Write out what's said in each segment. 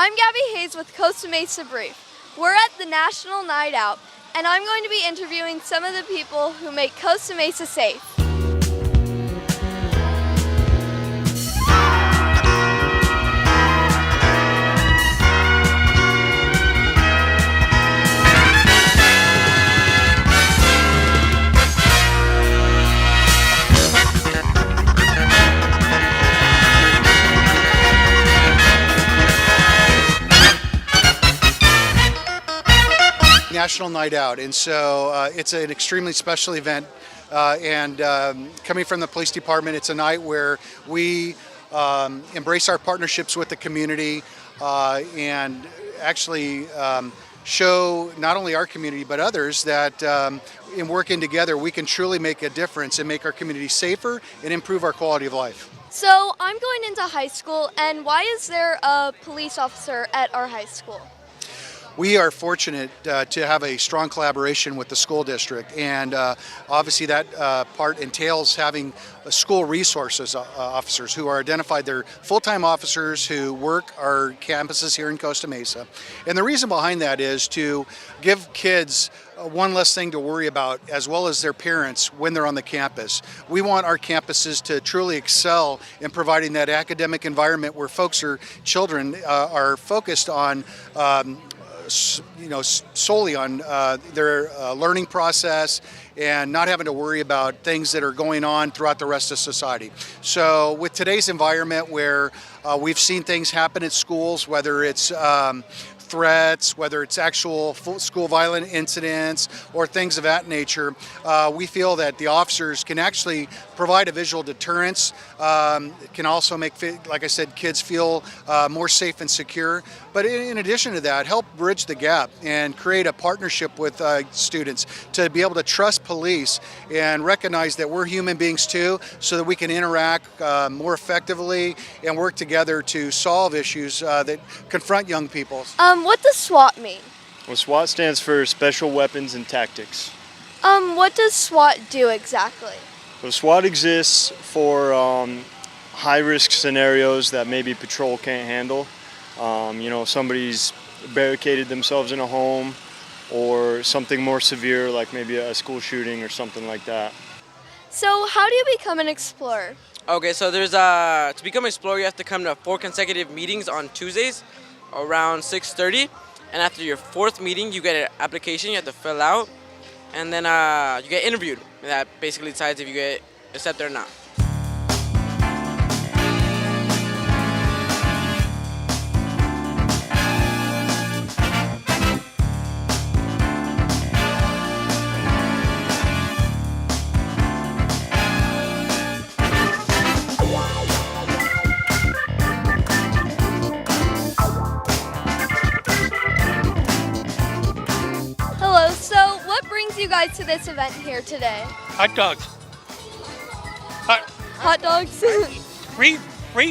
I'm Gabby Hayes with Costa Mesa Brief. We're at the National Night Out, and I'm going to be interviewing some of the people who make Costa Mesa safe. National Night Out, and so it's an extremely special event, and coming from the police department, it's a night where we embrace our partnerships with the community and actually show not only our community but others that in working together we can truly make a difference and make our community safer and improve our quality of life. So I'm going into high school, and why is there a police officer at our high school? We are fortunate to have a strong collaboration with the school district, and obviously that part entails having school resources officers who are identified. They're full-time officers who work our campuses here in Costa Mesa. And the reason behind that is to give kids one less thing to worry about, as well as their parents, when they're on the campus. We want our campuses to truly excel in providing that academic environment where children are focused on solely on their learning process and not having to worry about things that are going on throughout the rest of society. So with today's environment where we've seen things happen at schools, whether it's threats, whether it's actual school violent incidents or things of that nature, we feel that the officers can actually provide a visual deterrence, can also make, like I said, kids feel more safe and secure. But in addition to that, help bridge the gap and create a partnership with students to be able to trust police and recognize that we're human beings too, so that we can interact more effectively and work together to solve issues that confront young people. What does SWAT mean? Well, SWAT stands for Special Weapons and Tactics. What does SWAT do exactly? So SWAT exists for high-risk scenarios that maybe patrol can't handle. Somebody's barricaded themselves in a home, or something more severe like maybe a school shooting or something like that. So how do you become an explorer? Okay, so there's to become an explorer, you have to come to 4 consecutive meetings on Tuesdays around 6:30, and after your 4th meeting you get an application you have to fill out, and then you get interviewed. That basically decides if you get accepted or not. Hello, so what brings you guys to this event here today? Hot dogs. Hot dogs? Free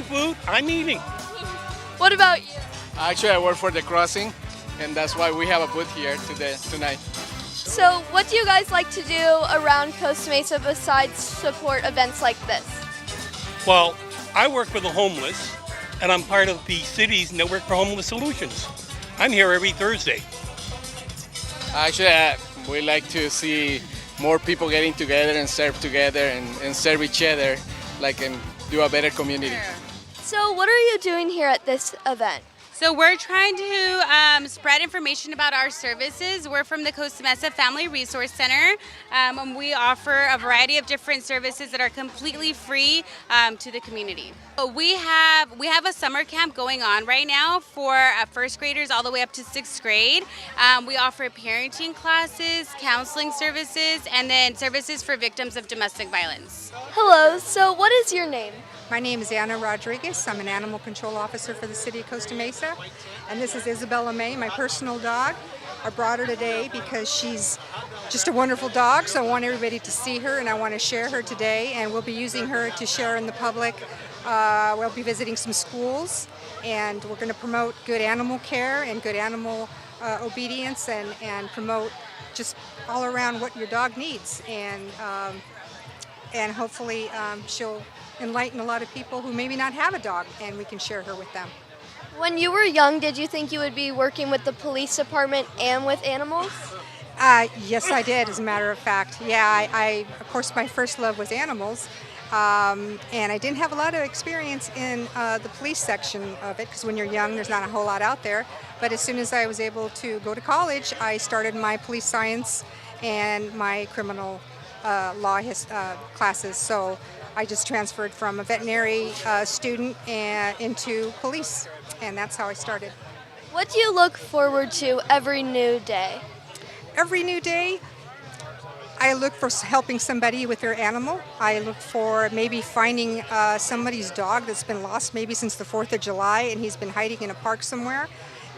food, I'm eating. What about you? Actually, I work for the crossing, and that's why we have a booth here tonight. So what do you guys like to do around Costa Mesa besides support events like this? Well, I work for the homeless, and I'm part of the city's Network for Homeless Solutions. I'm here every Thursday. Actually, we like to see more people getting together and serve together and serve each other, and do a better community. So what are you doing here at this event? So we're trying to spread information about our services. We're from the Costa Mesa Family Resource Center. And we offer a variety of different services that are completely free to the community. We have a summer camp going on right now for first graders all the way up to 6th grade. We offer parenting classes, counseling services, and then services for victims of domestic violence. Hello, so what is your name? My name is Anna Rodriguez. I'm an animal control officer for the city of Costa Mesa. And this is Isabella May, my personal dog. I brought her today because she's just a wonderful dog, so I want everybody to see her and I want to share her today. And we'll be using her to share in the public. We'll be visiting some schools, and we're going to promote good animal care and good animal obedience and promote just all around what your dog needs. And hopefully she'll enlighten a lot of people who maybe not have a dog, and we can share her with them. When you were young, did you think you would be working with the police department and with animals? Yes, I did, as a matter of fact. Yeah, of course, my first love was animals. And I didn't have a lot of experience in the police section of it, because when you're young, there's not a whole lot out there. But as soon as I was able to go to college, I started my police science and my criminal law classes. So I just transferred from a veterinary student into police, and that's how I started. What do you look forward to every new day? Every new day, I look for helping somebody with their animal. I look for maybe finding somebody's dog that's been lost maybe since the 4th of July, and he's been hiding in a park somewhere,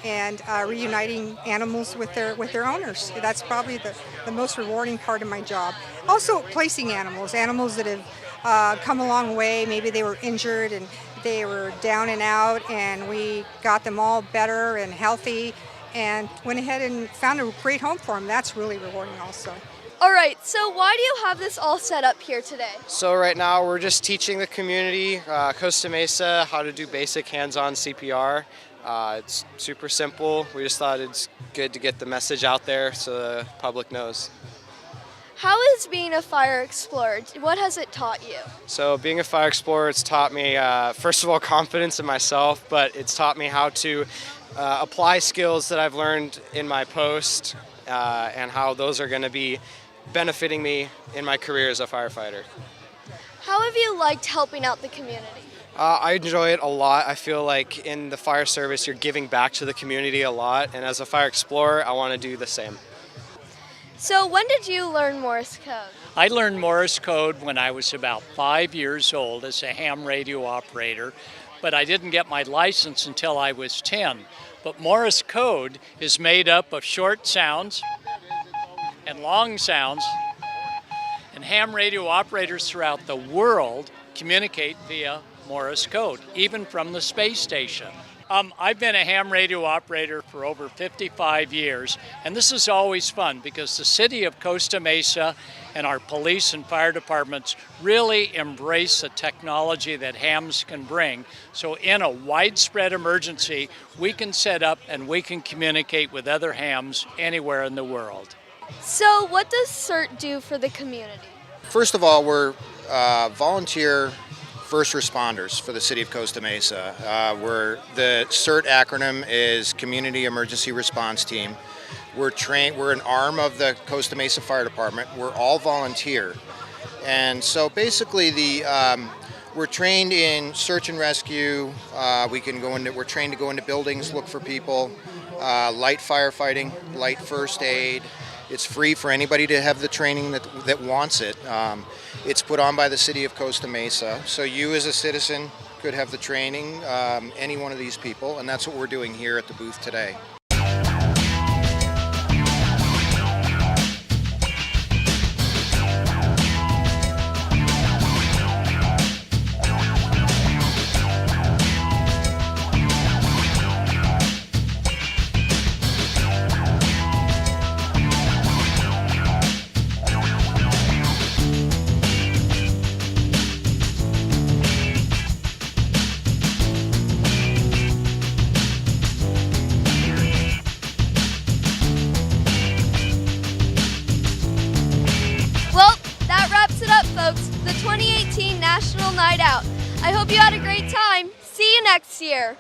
and reuniting animals with their owners. That's probably the most rewarding part of my job. Also placing animals that have come a long way. Maybe they were injured and they were down and out, and we got them all better and healthy and went ahead and found a great home for them. That's really rewarding also. All right, so why do you have this all set up here today? So right now we're just teaching the community, Costa Mesa, how to do basic hands-on CPR. It's super simple. We just thought it's good to get the message out there so the public knows. How is being a fire explorer? What has it taught you? So being a fire explorer, it's taught me, first of all, confidence in myself, but it's taught me how to apply skills that I've learned in my post and how those are going to be benefiting me in my career as a firefighter. How have you liked helping out the community? I enjoy it a lot. I feel like in the fire service you're giving back to the community a lot, and as a fire explorer I want to do the same. So when did you learn Morse code? I learned Morse code when I was about 5 years old as a ham radio operator, but I didn't get my license until I was 10. But Morse code is made up of short sounds and long sounds, and ham radio operators throughout the world communicate via Morse code, even from the space station. I've been a ham radio operator for over 55 years, and this is always fun because the city of Costa Mesa and our police and fire departments really embrace the technology that hams can bring. So in a widespread emergency, we can set up and we can communicate with other hams anywhere in the world. So what does Cert do for the community? First of all, we're volunteer first responders for the city of Costa Mesa. The CERT acronym is Community Emergency Response Team. We're an arm of the Costa Mesa Fire Department. We're all volunteer. And so basically we're trained in search and rescue. We're trained to go into buildings, look for people, light firefighting, light first aid. It's free for anybody to have the training that wants it. It's put on by the city of Costa Mesa, so you as a citizen could have the training, any one of these people, and that's what we're doing here at the booth today. Folks, the 2018 National Night Out. I hope you had a great time. See you next year.